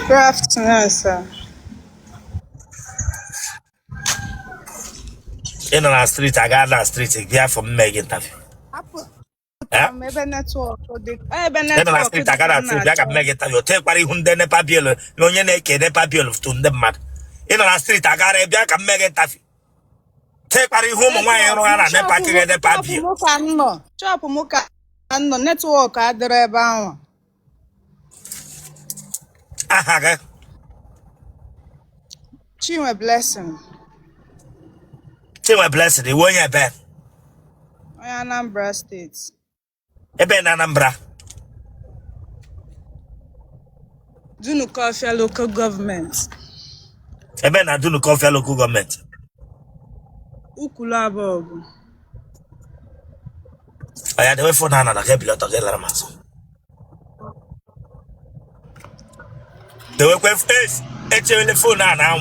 Good afternoon, sir. In on street, I got on street, here for Meg interview. Maybe network. In on street, I got on street, I got Meg interview. Take what you hunde ne pabielo, no yene ne pabielo to the mad. In on street, I got a black and Meg interview. Take what you home why you run and packing the pabielo. Chop muka no network adreba. Aha, Chinwe blessing. Chinwe blessing, the one you bet. Anambra State. Eben Anambra. Dunukofia local government. Eben I do look off your local government. Ukulabogu. I had the way for Nana, I can't be out of the Lamazo. The way with face, it's the phone now.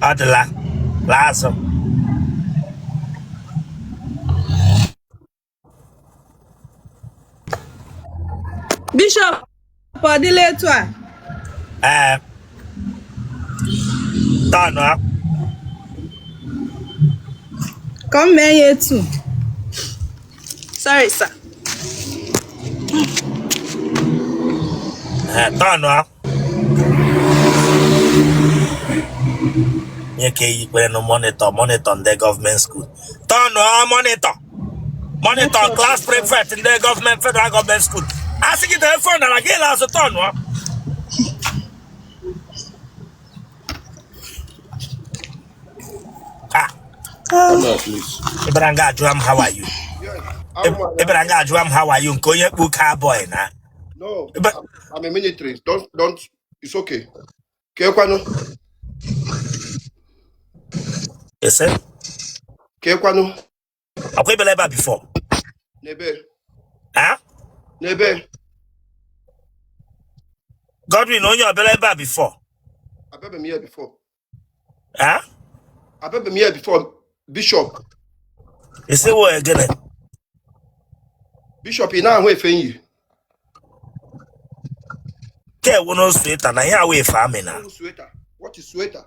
Adela, Lazo. Bishop Adile toi. Turn up. Come here too. Sorry, sir. Turn up. You no monitor in the government school. Turn on monitor class prefect in the government federal government school. I think it's the phone and I get as a turn on. Please. Ibranga Juam, how are you? Ibranga Juam, how are you? Koye Buka boy na. No, I'm a military. Don't. It's okay. Kekwano. Yes, sir. Kekwano. I've been labor before. Nebe. Huh? Nebe. Godwin, know your labor before. I've been here before. Huh? I've been here before. Bishop. You say what again? Bishop, you know where you. Okay, we no sweater. Now here we farming now. Sweater. What is sweater?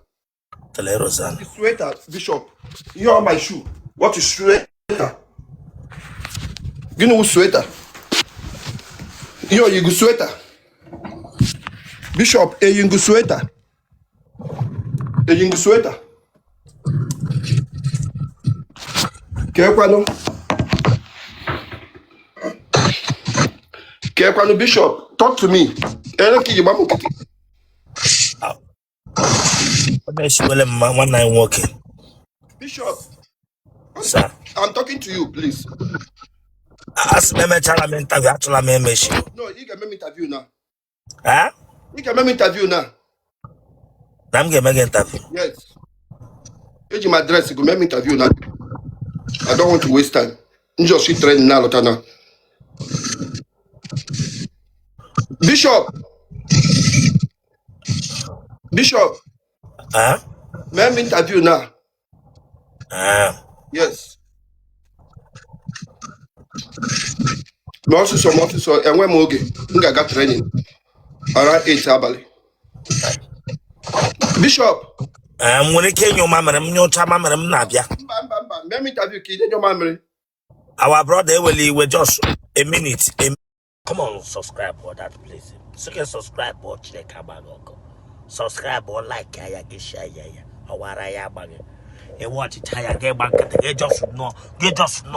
Tell her, Rosanna. Sweater, Bishop. You are my shoe. What is sweater? You know sweater. You go sweater. Bishop, you go sweater. You go sweater. Kekwano Bishop, talk to me. One night walking. Bishop, sir. I'm talking to you, please. Ask me interview. Actually, no, you can make me interview now. Huh? You can make me interview now. I'm going to make interview. Yes. Here's my address. You can make me interview now. I don't want to waste time. You just sit training now, Lotana. Bishop. Huh? Make me interview now. Yes. So, and when Mogi, I got training around 8 Abali. Bishop. I'm going to kill your mama and your chama and Nabia. Let me interview kid your memory. Our brother will just a minute. Come on, subscribe for that, please. So you can subscribe or check out. Subscribe or like, I get share. Or I am and watch it. I get back. They just know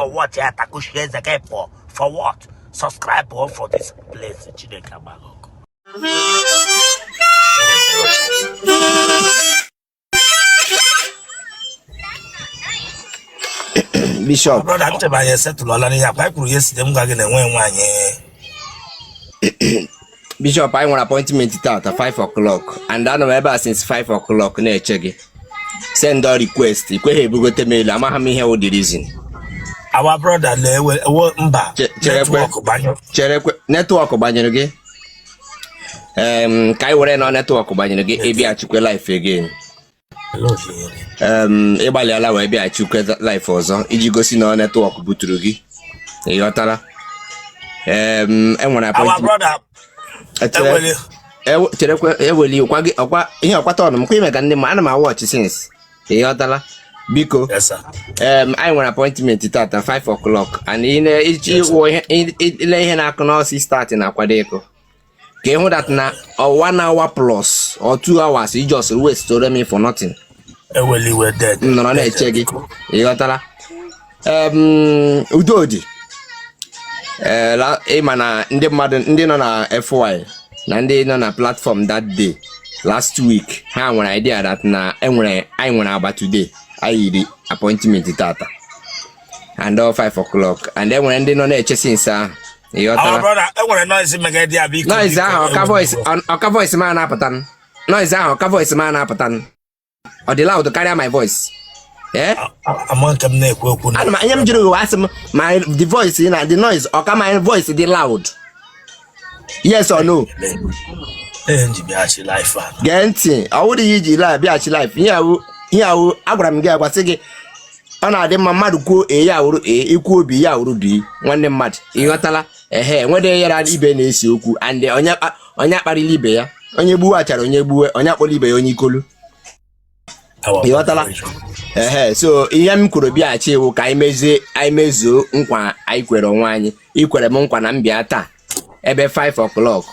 what I have to share the game for what? Subscribe or for this place. Bishop. Brother, I'm telling you, settle all any up. I could yesterday. I'm going to win. Bishop, I want appointment at 5 o'clock, and I know ever since 5 o'clock. Ne check it. Send a request. You can go to mail. I'm having here with the reason. Our brother, network network banyo. Okay. Ka anyị were na netwọk gbanyere gị ịbịachikwe life again. Ịgbalịala wee bịachikwe life ọzọ iji gosi na netwọk buturu gị. Ịghọtara? Enwere cherekwe eweli ọkwa ihe ọkwata ọnụ m kwa ime ka ndị mma ana m awọchị since. Ịghọtala? Biko anyị nwere appointment tata 5 o'clock and ile ihe na-akụ n'ọsị start na-akwado ịkụ ka ịhụ that na 1 hour plus or 2 hours you just waste me for nothing. Nọrọ na-eche gị. Ịghọtara? Udodi ịma na ndị mmadụ ndị nọ na FY na ndị nọ na platform that day last week ha nwere idea that na anyị nwere agba today anyị yiri appointment tata and all 5 o'clock and enwere ndị nọ na-eche since ahụ. Ịghọtara? Noise ahụ ọka voice ma na-apụta. Noise ahụ ọka voice ma na-apụta. Ọ dị loud karịa my voice. Ihe m jụrụ gị asị m my the voice na the noise ọka my voice dị loud. Yes or no? Gee ntị, ọ wụrụ ihe iji bịaghachi life. Ihe ahụ agwara m gị agwasị gị ọ na-adị mma mmadụ kwuo ya awụrụ ikwu obi ya awụrụ bi nwanne mmadụ. Ịghọtala? Nwede yara ibe na-esi okwu and onye akparịla ibe ya, onye gbuwe achara onye gbuwe, onye akpọrọ ibe ya onye ikolu. Ịghọtala? So ihe m kwuru bịaghachi iwu ka anyị mezuo nkwa anyị kwere onwe anyị. Ikwere m nkwa na mbịa taa ebe 5 o'clock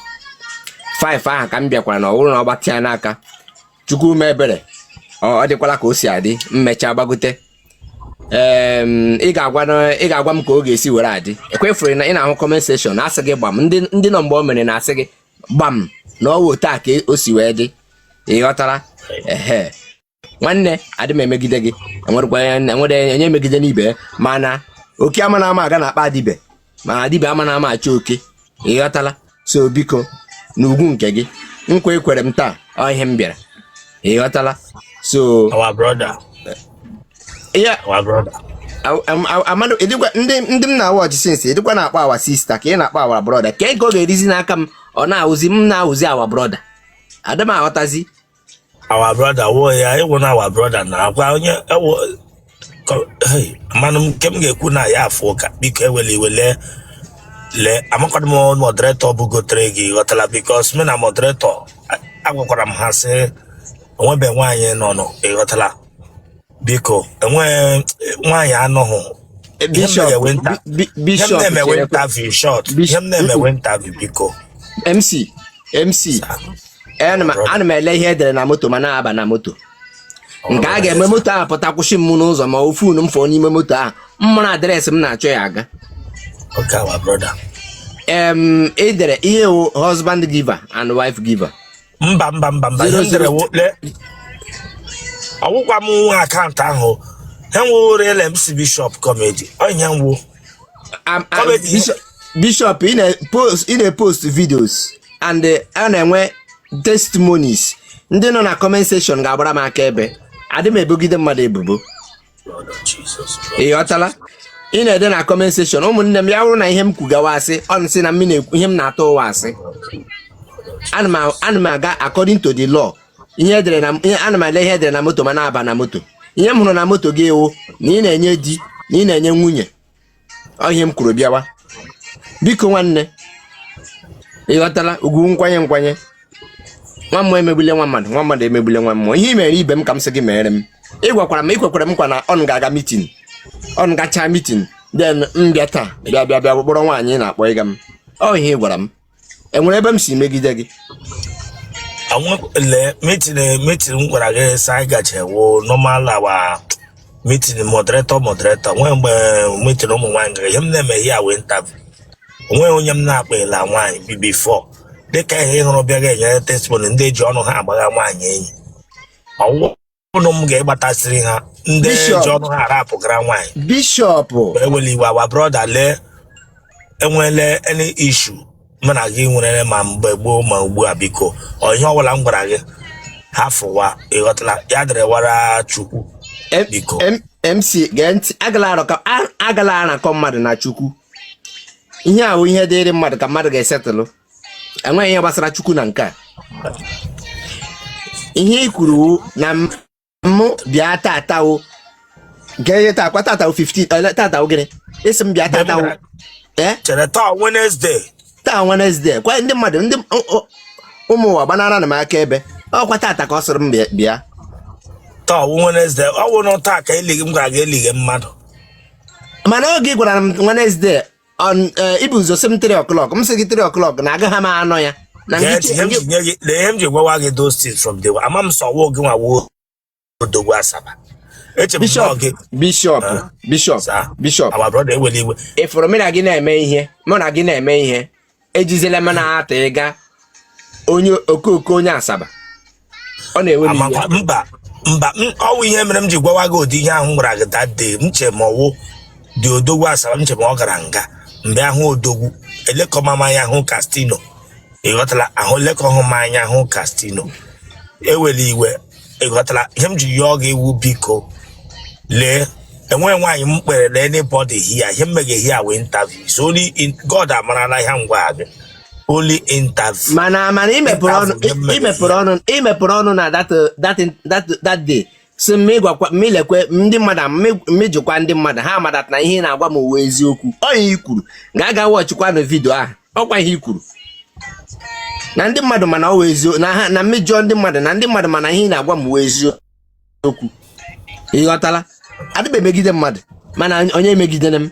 5 ahụ ka m bịakwara na ọ bụrụ na ọ gbatịa n'aka Chukwu mebere ọ dịkwala ka o si adị mmecha gbagote. Ị ga-agwa m ka ọ ga-esi were adị. Ekwefuru na ị na-ahụ comment section asị gị gbam ndị nọ mgbe o mere na asị gị gbam na ọ wụ taa ka o si wee dị. Ịghọtara? Nwanne adị m emegide gị enwere onye megide n'ibe mana oke ama na ama aga na-akpa adibe mana adibe ama na ama achọ oke. Ịghọtala? So biko n'ugwu nke gị nkwa ekwere m taa ọ ihe m bịara. Ịghọtala? So our brother Amadu ndị m na-awọchị since edikwa na-akpọ awa sister ka ị na-akpọ awa brother ka ego ga-erizi n'aka m ọ na-awụzi m na-awụzi awa brother. Adam aghọtazi our brother wo ya ịwụ na our brother na agwa onye manụ nke m ga-ekwu na ya afọ ụka biko ewele iwele le amakwado m moderator bụ gotere gị. Ghọtala? Because me na moderator agwakwara m ha sị onwebe nwaanyị nọ nọ. Ịghọtala? Biko enwe nwaanyị anọghị. Bishop na-emewe interview short. Na-emewe interview biko. MC ana m ele ihe edere na moto ma na-aba na moto nke a ga-eme moto ahụ pụta kwụsị m n'ụzọ ma ofu unu m fọ n'ime moto ahụ mmụrụ adreesị m na-achọ ya aga. Okay, our brother. Edere ihe husband giver and wife giver. Mba. Ọgwụkwa m nwa akaụntụ ahụ enwere MC Bishop comedy. Onye nwo Bishop ị na-post videos and a na-enwe testimonies. Ndị nọ na comment section ga-agbara m aka ebe adị m ebogide mmadụ ebubo. Ịghọtala? Ị na-ede na comment section ụmụnne m ya wụrụ na ihe m kwugawa asị ọ nsị na ihe m na-atọ ụwa asị. Ana m aga according to the law. Ana m ele ihe edere na moto ma na-aba na moto. Ihe m hụrụ na moto gị ewu na ị na-enye di na ị na-enye nwunye. Ọ ihe m kwuru bịawa. Biko nwanne. Ịghọtala? Ugwu nkwanye nwa mmụọ emegbule nwa mmadụ emegbule nwa mmụọ. Ihe mere ibe m ka m sị gị mere m. Ikwekwara m kwa na ọ ga-aga meeting. Ọ gacha meeting then mbịa taa bịa kpọrọ nwaanyị na-akpọ ịga m. Ọ ihe ị gwara m. Enwere ebe m si megide gị? Meeting gwara gị sa gacha wo normal awa meeting moderator nwe mgbe meeting ụmụ nwaanyị gara ihe m na-eme ihe awa interview onwe onye m na-akpịla nwaanyị before dịka ihe hụrụ bịa ga-enye testimony ndị ji ọnụ ha agbagha nwaanyị enyi. Ọwụnụ m ga-egbatasịrị ha ndị ji ọnụ ha arapụgara nwaanyị. Bishop ewele iwe our brother le enwele any issue mụ na gị nwere ma mgbe gboo ma ugbu a biko onye ọbụla m gwara gị ha fụwa. Ịghọtala? Ya dịrị wara Chukwu biko. MC gee agala arakọ mmadụ na Chukwu. Ihe ahụ ihe dịrị mmadụ ka mmadụ ga-esetụlụ. enweghị ihe gbasara Chukwu na nke a. Ihe i kwuru na mụ bịa tata o nke taa kwa tata o 15 tata o gịnị isi m bịa tata o chere taa Wednesday kwa ndị mmadụ ndị ụmụ ụwa gbanara na m aka ebe ọkwa tata ka ọ sịrị m bịa taa Wednesday ọ wụ na taa ka m gwara gị elighi mmadụ mana oge ị gwara m Wednesday ibu ụzọ sị m 3 o'clock m sị gị 3 o'clock na agaghị m anọ ya na ihe m ji gwawa gị those things from the ama m sọ wụ gị nwa wuo odogwu Asaba Bishop our brother ewele iwe ifuru mụ na gị na-eme ihe ejizela m na-ata ịga onye okoko onye Asaba ọ na-ewele iwe mba ọwụ ihe mere m ji gwawa gị ụdị ihe ahụ gwara gị that day m che ma ọwụ dị odogwu Asaba m che ma ọ gara nga mgbe ahụ odogwu elekọmama ya ahụ Castino ịghọtala ahụ lekọhụma anya ahụ Castino ewele iwe ịghọtala ihe m ji yọọ gị iwu biko lee enweghị nwaanyị m kpere na anybody here ihe mmeghe here wee interview so only in God amarala ihe ngwa gị only interview mana imepụrụ ọnụ na that day si mmilekwe ndị mmadụ mmejikwa ndị mmadụ ha amadat na ihe na-agwa m uwe eziokwu onye i kwuru ga-aga wọchịkwa na vidio ahụ ọkwa ihe i kwuru na ndị mmadụ mana ọ eziokwu na mmejọ ndị mmadụ na ndị mmadụ mana ihe na-agwa m uwe eziokwu ịghọtala adịm emegide mmadụ mana onye emegidere m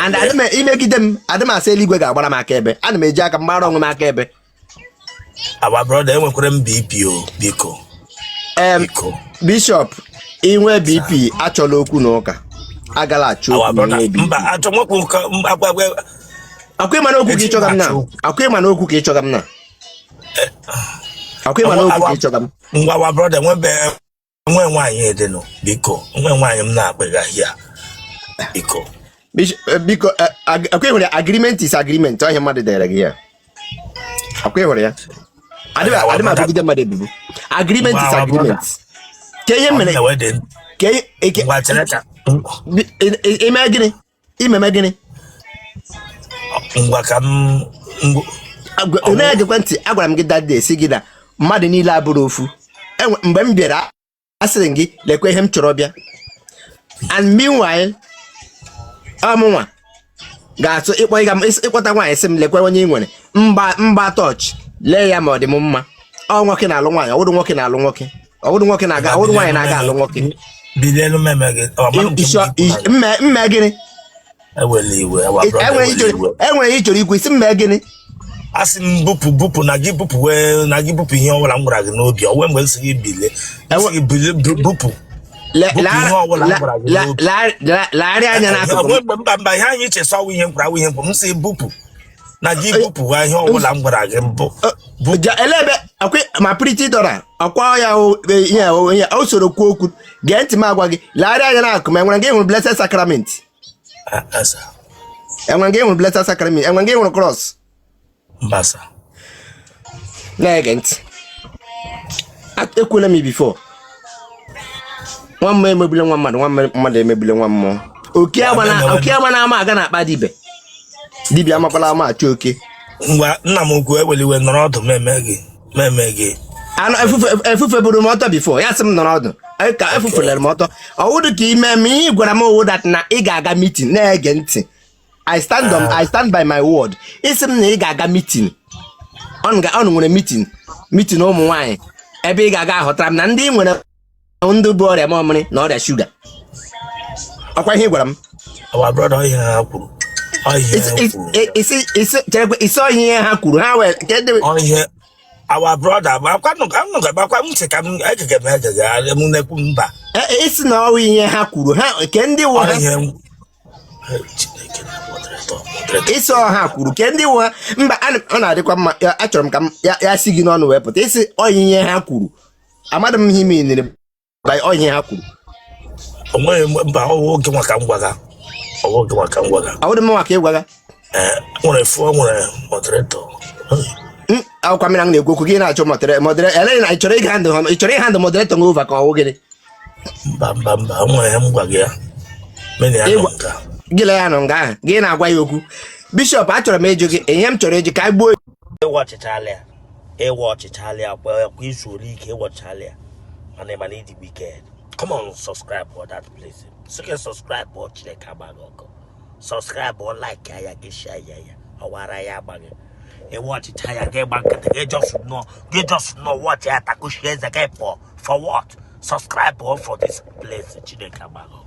and imegide m adịm asị eluigwe ga-agbara m aka ebe ana m eji aka mgbara onwe m aka ebe our brother enwekwara m BP biko Bishop inwe BP achọla okwu na ụka agala achọ okwu na BP mba achọ nwekwu akwa ịma n'okwu ka ịchọga m na akwa ịma n'okwu ka ịchọga m na akwa ịma n'okwu ka ịchọga m ngwa our brother nwe nwaanyị edeno biko nwe nwaanyị m na-akpịga hia biko akwa ịhụrụ ya agreement is agreement ọhịa mmadụ dere gị ya akwa ịhụrụ ya adịm abụgide mmadụ ebubo agreement is agreement ka ihe mere imeme gịnị ngwa ka m na-egekwa ntị agwara m gị dade si gị na mmadụ niile abụrụ ofu mgbe m bịara asịrị gị lekwa ihe m chọrọ bịa and meanwhile ọmụnwa ga-atụ ịkpọta nwaanyị sị m lekwa onye ị nwere mba touch lee ya ma ọ dị m mma ọ nwoke na-alụ nwaanyị ọwụrụ nwoke na-alụ nwoke ọwụrụ nwoke na-aga ọwụrụ nwaanyị na-aga alụ nwoke mme gịnị enwere ịchọrọ ikwu isi mme gịnị asị m bupụ na gị bupụ ihe ọbụla m gwara gị n'obi onwe mgbe nsị gị bile bupụ larịa anya n'akụkụ mba ihe anyị chesa ọwụ ihe mkpụrụ ihe mkpụrụ m sị bupụ na gị bupụ ihe ọbụla m gwara gị mbụ elebe ma priti dọra ọkwa ya ihe usoro kwuo okwu gee ntị m agwa gị larịa anya n'akụkụ ma enwere gị ịhụrụ blessed sacrament enwere gị ịhụrụ blessed sacrament enwere gị ịhụrụ cross mbasa na-ege ntị ekwela m before nwa mmụọ emebile nwa mmadụ nwa mmadụ emebile nwa mmụọ oke agbana ama aga na-akpa dibịa amakwala ama achọ oke ngwa nna m ukwu eweliwe nọrọ ọdụ meme gị anụ efufe buru m ọtọ before ya sị m nọrọ ọdụ ka efufere m ọtọ ọwụdụ ka ime m ihe gwara m owu dat na ị ga-aga meeting na-ege ntị I stand by my word isi m na ị ga-aga meeting ọnụ nwere meeting ụmụ nwaanyị ebe ị ga-aga ahụtara m na ndị nwere ndị bụ ọrịa mamịrị na ọrịa shuga ọkwa ihe gwara m isi ọhịa ihe ha kwuru ha wee our brother isi na ọwa ihe ha kwuru ha ke ndị wụ ha isi ọha kwuru ke ndị wụ ha mba ọ na-adịkwa mma achọrọ m ka ya si gị n'ọnụ wee pụta isi ọhịa ihe ha kwuru amadị m ihe imenere ọhịa ihe ha kwuru oge maka ngwaga ọwụdị m maka ịgwaga akwụkwa mmiri na-ekwu okwu gị na-achọ moderator ele na ịchọrọ ịga ndụ moderator nwe over ka ọwụ gịnị gịle ya nọ nga ahụ gị na-agwa ya okwu Bishop achọrọ m ịjụ gị ihe m chọrọ ịjụ ka gbuo watch Charlie. Watch Charlie. Well, we should watch Charlie. My name is the wicked. Come on, subscribe for that place. So you can subscribe or check Kabago. Subscribe or like ya get share ya. Awara ya bag. Watch it ya get back. You just know what ya taku shares again for what? Subscribe or for this place. Chile Kabago.